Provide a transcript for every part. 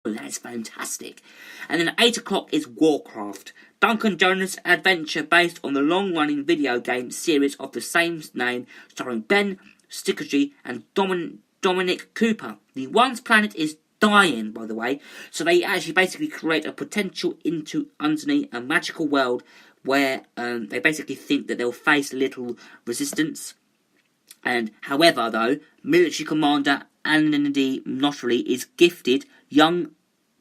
That's fantastic. And then at 8 o'clock is Warcraft. Duncan Jones adventure based on the long-running video game series of the same name, starring Ben Stickergy and Dominic Cooper. The One's planet is dying, by the way, so they actually basically create a potential into underneath a magical world where they basically think that they'll face little resistance. And however, though, military commander Andy Notley is gifted young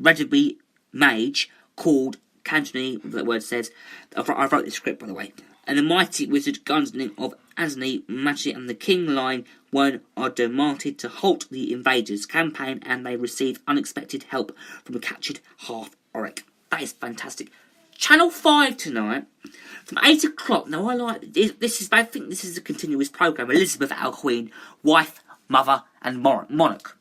Radaby mage called Cantonese, what that word says. I wrote the script, by the way. And the mighty wizard gunsling of Anthony Machi and the King Line are demanded to halt the invaders' campaign, and they receive unexpected help from a captured half-orc. That is fantastic. Channel 5 tonight, from 8 o'clock. Now, I like this. I think this is a continuous programme. Elizabeth, our Queen, wife, mother, and monarch.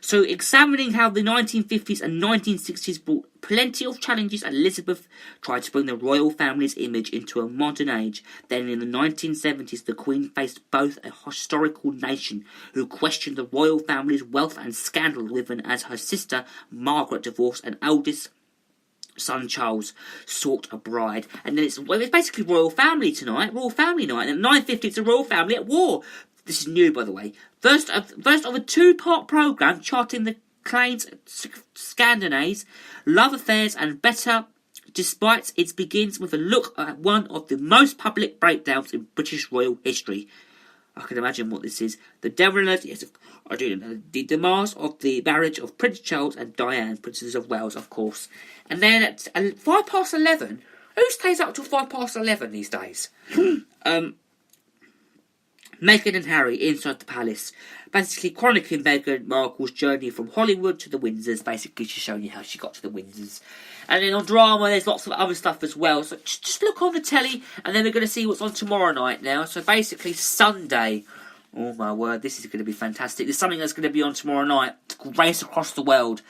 So, examining how the 1950s and 1960s brought plenty of challenges, Elizabeth tried to bring the royal family's image into a modern age. Then, in the 1970s, the Queen faced both a historical nation who questioned the royal family's wealth and scandal, even as her sister Margaret divorced and eldest son Charles sought a bride. And then it's basically royal family tonight, royal family night. And at 9:50 it's a royal family at war. This is new, by the way. First of a two-part programme charting the claims, scandinaves, love affairs and better, despite it begins with a look at one of the most public breakdowns in British royal history. I can imagine what this is. The demarriage, yes, I do know. The demise of the marriage of Prince Charles and Diane, Princess of Wales, of course. And then at 11:05, who stays up till 11:05 these days? Meghan and Harry inside the palace, basically chronicling Meghan Markle's journey from Hollywood to the Windsors. Basically, she's showing you how she got to the Windsors. And then on drama, there's lots of other stuff as well. So just look on the telly, and then we're going to see what's on tomorrow night now. So basically, Sunday. Oh my word, this is going to be fantastic. There's something that's going to be on tomorrow night. It's called Race Across the World.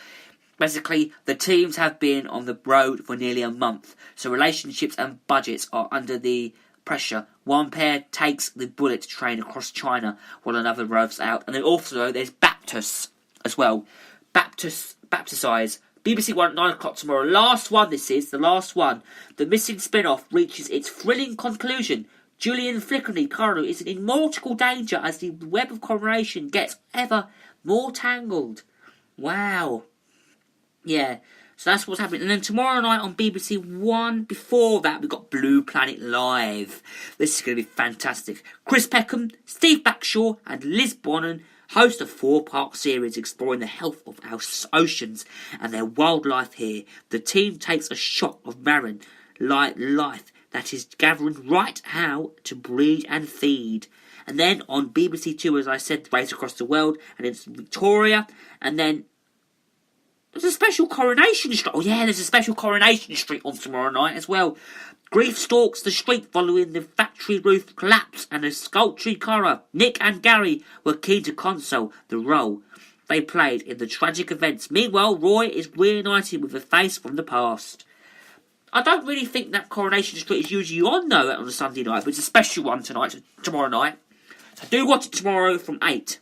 Basically, the teams have been on the road for nearly a month, so relationships and budgets are under the pressure. One pair takes the bullet train across China while another roves out. And then also there's Baptist as well. Baptisize. BBC One at 9 o'clock tomorrow. Last one, this is. The last one. The missing spin-off reaches its thrilling conclusion. Julian Flickerly Carlo is in mortal danger as the web of coronation gets ever more tangled. Wow. Yeah. So that's what's happening. And then tomorrow night on BBC One, before that, we've got Blue Planet Live. This is going to be fantastic. Chris Peckham, Steve Backshaw, and Liz Bonnen host a 4-part series exploring the health of our oceans and their wildlife here. The team takes a shot of marine life that is gathering right how to breed and feed. And then on BBC Two, as I said, Race Across the World, and it's Victoria, and then there's a special Coronation Street. Oh yeah, there's a special Coronation Street on tomorrow night as well. Grief stalks the street following the factory roof collapse, and a sultry horror. Nick and Gary were keen to console the role they played in the tragic events. Meanwhile, Roy is reunited with a face from the past. I don't really think that Coronation Street is usually on though on a Sunday night, but it's a special one tonight, tomorrow night. So do watch it tomorrow from 8.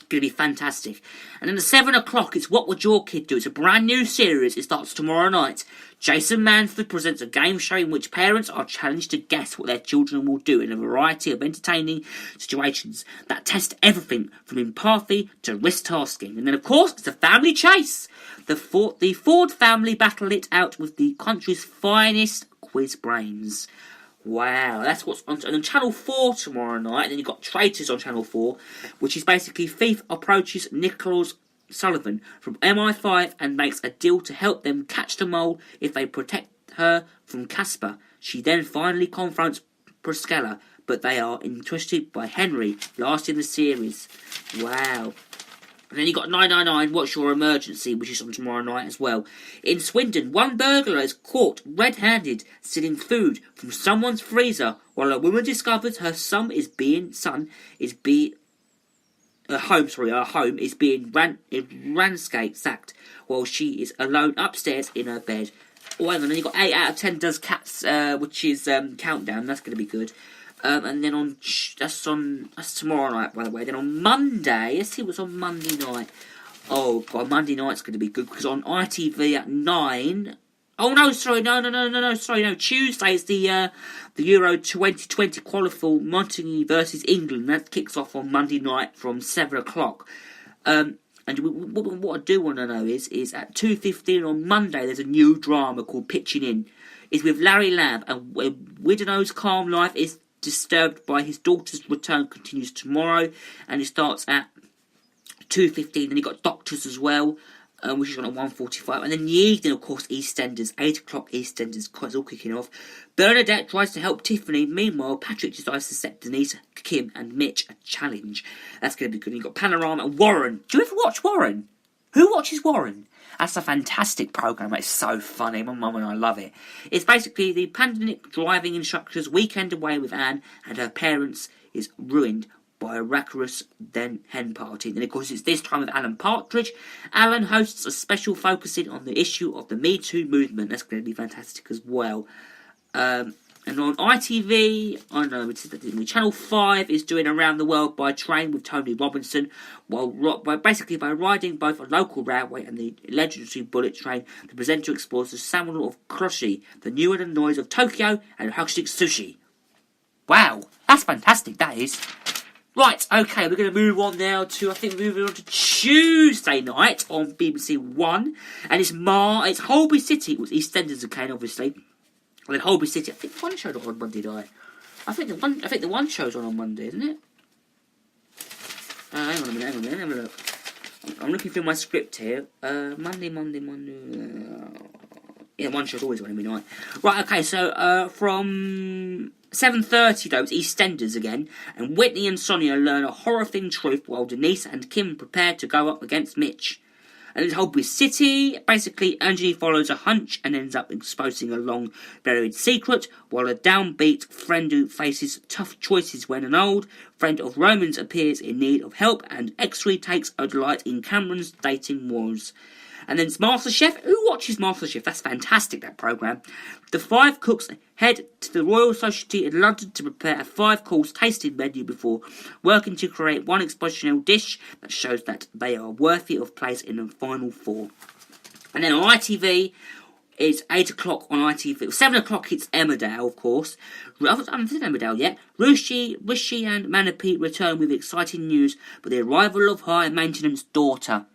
Going to be fantastic. And then at 7 o'clock, it's What Would Your Kid Do? It's a brand new series. It starts tomorrow night. Jason Manford presents a game show in which parents are challenged to guess what their children will do in a variety of entertaining situations that test everything from empathy to risk tasking. And then, of course, it's a family chase. The Ford family battle it out with the country's finest quiz brains. Wow, that's what's on. And on Channel 4 tomorrow night, and then you've got Traitors on Channel 4, which is basically thief approaches Nicholas Sullivan from MI5 and makes a deal to help them catch the mole if they protect her from Casper. She then finally confronts Priscilla, but they are interested by Henry, last in the series. Wow. And then you got 999, What's Your Emergency, which is on tomorrow night as well. In Swindon, one burglar is caught red-handed stealing food from someone's freezer while a woman discovers her home is being ransacked while she is alone upstairs in her bed. Oh, and then you got 8 out of 10 does cats, which is Countdown. That's going to be good. And then that's tomorrow night, by the way. Then on Monday, let's see what's on Monday night. Oh God, Monday night's going to be good because on ITV at 9. Oh no, sorry, no. Tuesday is the Euro 2020 qualifier, Montenegro versus England. That kicks off on Monday night from 7 o'clock. And what I do want to know is at 2:15 on Monday there's a new drama called Pitching In. It's with Larry Lamb, and Widow's calm life is disturbed by his daughter's return continues tomorrow, and it starts at 2:15. Then you've got Doctors as well, which is on at 1:45. And then the evening, of course, EastEnders, 8 o'clock EastEnders, it's all kicking off. Bernadette tries to help Tiffany. Meanwhile, Patrick decides to set Denise, Kim and Mitch a challenge. That's going to be good. You've got Panorama and Warren. Do you ever watch Warren? Who watches Warren? That's a fantastic programme. It's so funny. My mum and I love it. It's basically the pandemic driving instructor's weekend away with Anne, and her parents is ruined by a rancorous then hen party. And of course it's this time with Alan Partridge. Alan hosts a special focusing on the issue of the Me Too movement. That's going to be fantastic as well. And on ITV, I don't know, Channel 5 is doing Around the World by Train with Tony Robinson, while by riding both a local railway and the legendary bullet train, the presenter explores the salmon of Kroshi, the new and the noise of Tokyo, and Huxley Sushi. Wow, that's fantastic, that is. Right, okay, we're going to move on now to, I think, moving on to Tuesday night on BBC One, and it's Holby City. It was EastEnders again, obviously. And then Holby City, I think one showed on Monday night. I think the one show's on Monday, isn't it? Hang on a minute, have a look. I'm looking through my script here. Monday. Yeah, one show's always on every night. Right, okay, so from 7:30 though, it's EastEnders again, and Whitney and Sonia learn a horrifying truth while Denise and Kim prepare to go up against Mitch. And it's Holby City. Basically, Angie follows a hunch and ends up exposing a long-buried secret, while a downbeat friend who faces tough choices when an old friend of Roman's appears in need of help, and X-Ray takes a delight in Cameron's dating wars. And then it's MasterChef. Who watches MasterChef? That's fantastic, that programme. The 5 cooks head to the Royal Society in London to prepare a 5-course tasting menu before working to create one exceptional dish that shows that they are worthy of place in the final 4. And then on ITV, it's 8 o'clock on ITV. 7 o'clock, it's Emmerdale, of course. I haven't seen Emmerdale yet. Rishi and Manapi return with exciting news for the arrival of high-maintenance daughter.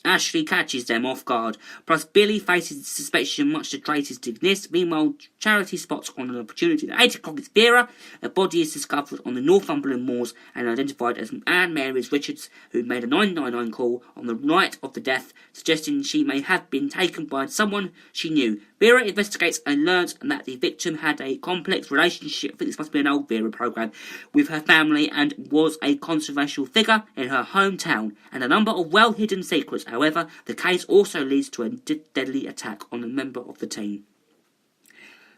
Ashley catches them off guard. Plus, Billy faces suspicion much to Tracy's dignity. Meanwhile, Charity spots on an opportunity. At 8 o'clock, it's Vera. A body is discovered on the Northumberland moors and identified as Anne Marys Richards, who made a 999 call on the night of the death, suggesting she may have been taken by someone she knew. Vera investigates and learns that the victim had a complex relationship, I think this must be an old Vera programme, with her family and was a controversial figure in her hometown, and a number of well-hidden secrets. However, the case also leads to a deadly attack on a member of the team.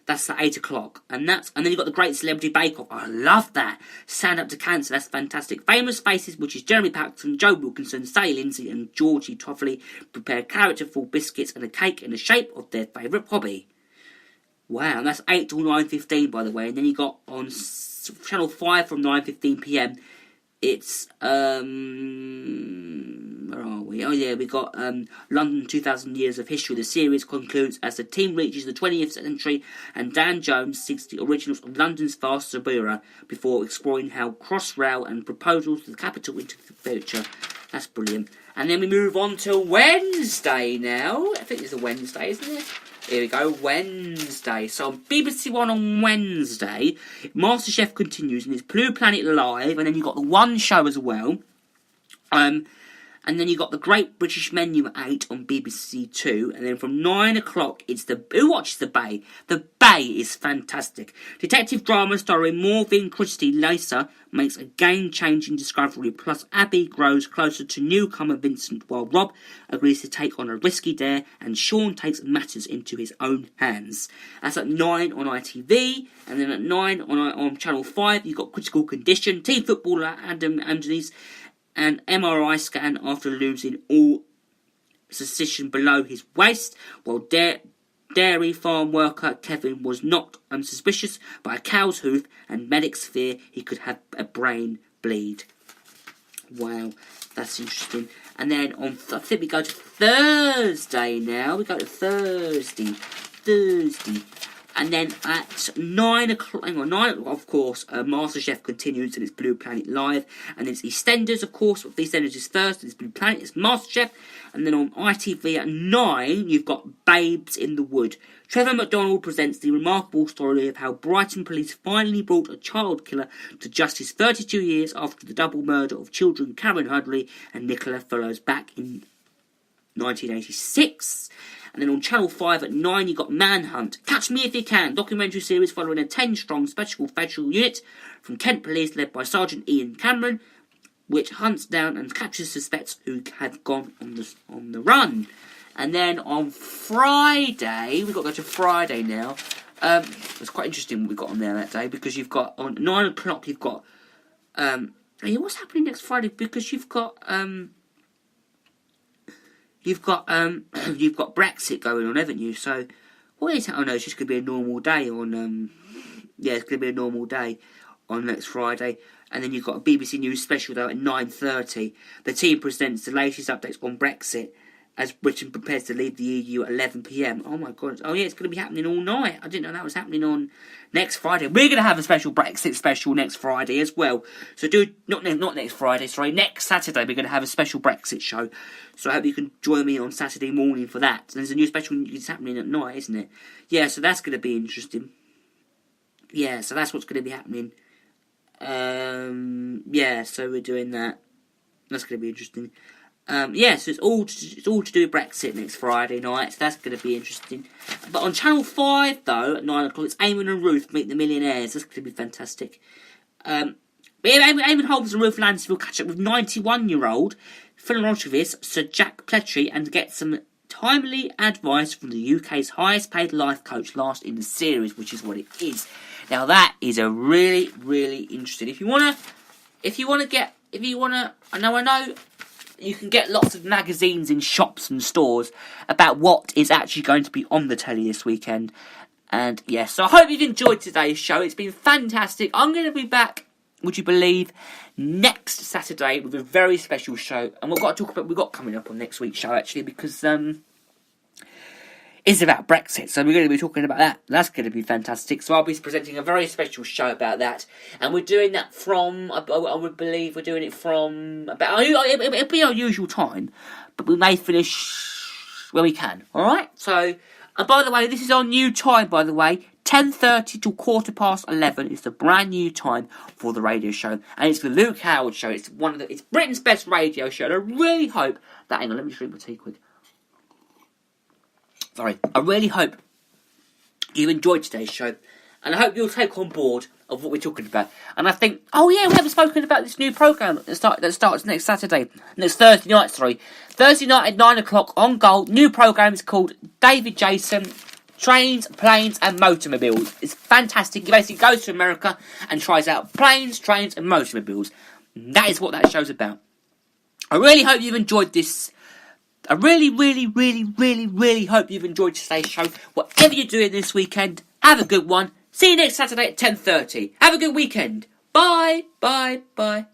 That's at 8 o'clock. And then you've got the Great Celebrity Bake Off. I love that. Stand Up to Cancer. That's fantastic. Famous Faces, which is Jeremy Paxton, Joe Wilkinson, Sally Lindsay and Georgie Toffoli, prepare characterful biscuits and a cake in the shape of their favourite hobby. Wow, and that's 8 till 9:15, by the way. And then you got on Channel 5 from 9:15pm. It's, where are we? Oh yeah, we got London 2000 Years of History. The series concludes as the team reaches the 20th century and Dan Jones seeks the originals of London's vast suburbia before exploring how Crossrail and proposals to the capital into the future. That's brilliant. And then we move on to Wednesday now. I think it's a Wednesday, isn't it? Here we go, Wednesday. So on BBC One on Wednesday, MasterChef continues and it's Blue Planet Live, and then you've got the One Show as well. And then you got the Great British Menu at 8 on BBC Two, and then from 9 o'clock it's who watches The Bay? The Bay is fantastic. Detective drama starring Morvin Christie Lacer makes a game-changing discovery, plus Abby grows closer to newcomer Vincent, while Rob agrees to take on a risky dare and Sean takes matters into his own hands. That's at 9 on ITV, and then at 9 on Channel 5 you've got Critical Condition, team footballer Adam Angelis, an MRI scan after losing all suspicion below his waist, while dairy farm worker Kevin was knocked unsuspicious by a cow's hoof, and medics fear he could have a brain bleed. Wow, that's interesting. And then I think we go to Thursday now. We go to Thursday. And then at 9 o'clock, of course, MasterChef continues and it's Blue Planet Live. And it's EastEnders, of course. EastEnders is Thursday, it's Blue Planet, it's MasterChef. And then on ITV at 9, you've got Babes in the Wood. Trevor McDonald presents the remarkable story of how Brighton police finally brought a child killer to justice 32 years after the double murder of children Karen Hudley and Nicola Fellows back in 1986. And then on Channel 5 at 9, you got Manhunt. Catch Me If You Can, documentary series following a 10-strong special unit from Kent Police led by Sergeant Ian Cameron, which hunts down and captures suspects who have gone on the run. And then on Friday, we've got to go to Friday now. It's quite interesting what we've got on there that day, because you've got, on 9 o'clock, you've got, what's happening next Friday? Because you've got Brexit going on, haven't you? So, what is it? Oh no, it's just going to be a normal day on, it's going to be a normal day on next Friday. And then you've got a BBC News special, though, at 9:30. The team presents the latest updates on Brexit as Britain prepares to leave the EU at 11 p.m. Oh my God. Oh yeah, it's going to be happening all night. I didn't know that was happening on next Friday. We're going to have a special Brexit special next Friday as well. So not next Friday, sorry, next Saturday we're going to have a special Brexit show. So I hope you can join me on Saturday morning for that. And there's a new special that's happening at night, isn't it? Yeah, so that's going to be interesting. Yeah, so that's what's going to be happening. So we're doing that. That's going to be interesting. So it's all to do with Brexit next Friday night, so that's going to be interesting. But on Channel 5, though, at 9 o'clock, it's Eamon and Ruth Meet the Millionaires. That's going to be fantastic. Eamon Holmes and Ruth Lansing will catch up with 91-year-old philanthropist Sir Jack Pletry and get some timely advice from the UK's highest-paid life coach last in the series, which is what it is. Now, that is a really, really interesting. I know you can get lots of magazines in shops and stores about what is actually going to be on the telly this weekend. And yes, so I hope you've enjoyed today's show. It's been fantastic. I'm going to be back, would you believe, next Saturday with a very special show. And we've got coming up on next week's show, actually, because it's about Brexit, so we're going to be talking about that. That's going to be fantastic. So I'll be presenting a very special show about that, and we're doing that from, I would believe we're doing it from about, it'll be our usual time, but we may finish when we can. All right. So, and by the way, this is our new time. By the way, 10:30 to 11:15 is the brand new time for the radio show, and it's the Luke Howard Show. It's it's Britain's best radio show, and I really hope that. Hang on, let me drink my tea quick. I really hope you enjoyed today's show, and I hope you'll take on board of what we're talking about. And I think, we haven't spoken about this new programme that starts next Thursday night, Thursday night at 9 o'clock on Gold. New programme is called David Jason, Trains, Planes and Motormobiles. It's fantastic. He basically goes to America and tries out planes, trains and motormobiles. That is what that show's about. I really hope you've enjoyed this. I really, really, really, really, really hope you've enjoyed today's show. Whatever you're doing this weekend, have a good one. See you next Saturday at 10:30. Have a good weekend. Bye, bye, bye.